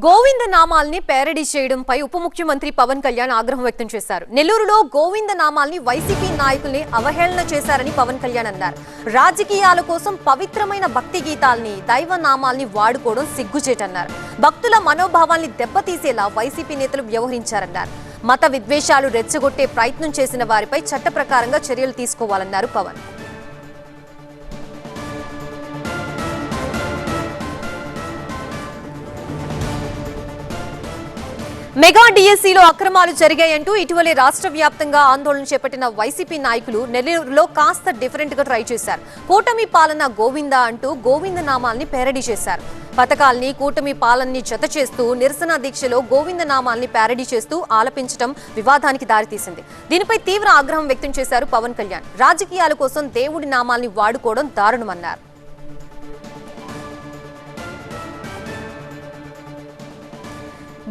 Govinda నామాల్ని parody చేయడంపై ఉప ముఖ్యమంత్రి పవన్ కళ్యాణ్ ఆగ్రహం వ్యక్తం చేశారు. నెల్లూరులో గోవింద నామాల్ని వైసీపీ నాయకుల్ని అవహేళన చేశారని పవన్ కళ్యాణ్ అన్నారు. రాజకీయాల కోసం పవిత్రమైన భక్తి గీతాల్ని, దైవ నామాల్ని వాడుకోవడం సిగ్గుచేటన్నారు. భక్తుల మనోభావాల్ని దెబ్బతీసేలా వైసీపీ నేతలు వ్యవహరించారన్నారు. మత విద్వేషాలు రెచ్చగొట్టే ప్రయత్నం చేసిన వారిపై చట్ట ప్రకారంగా చర్యలు తీసుకోవాలన్నారు పవన్. మెగా డిఎస్సీలో అక్రమాలు జరిగాయంటూ ఇటీవలే రాష్ట్ర వ్యాప్తంగా ఆందోళన చేపట్టిన వైసీపీ నాయకులు నెల్లూరులో కాస్త డిఫరెంట్ గా ట్రై చేశారు. కూటమి పాలన గోవింద అంటూ గోవింద నామాల్ని పేరడీ చేశారు. పథకాల్ని, కూటమి పాలనని జత చేస్తూ నిరసన దీక్షలో గోవింద నామాల్ని పేరడీ చేస్తూ ఆలపించడం వివాదానికి దారితీసింది. దీనిపై తీవ్ర ఆగ్రహం వ్యక్తం చేశారు పవన్ కళ్యాణ్. రాజకీయాల కోసం దేవుడి నామాల్ని వాడుకోవడం దారుణమన్నారు.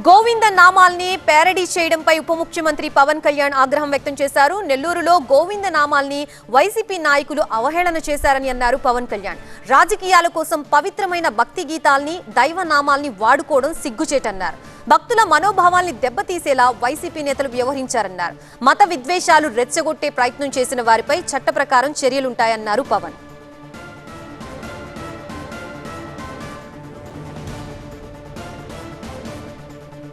గోవింద నామాల్ని పేరడీ చేయడంపై ఉప ముఖ్యమంత్రి పవన్ కళ్యాణ్ ఆగ్రహం వ్యక్తం చేశారు. నెల్లూరులో గోవింద నామాల్ని వైసీపీ నాయకులు అవహేళన చేశారని అన్నారు పవన్ కళ్యాణ్. రాజకీయాల కోసం పవిత్రమైన భక్తి గీతాల్ని, దైవ నామాల్ని వాడుకోవడం సిగ్గుచేటన్నారు. భక్తుల మనోభావాల్ని దెబ్బతీసేలా వైసీపీ నేతలు వ్యవహరించారన్నారు. మత విద్వేషాలు రెచ్చగొట్టే ప్రయత్నం చేసిన వారిపై చట్ట ప్రకారం చర్యలుంటాయన్నారు పవన్.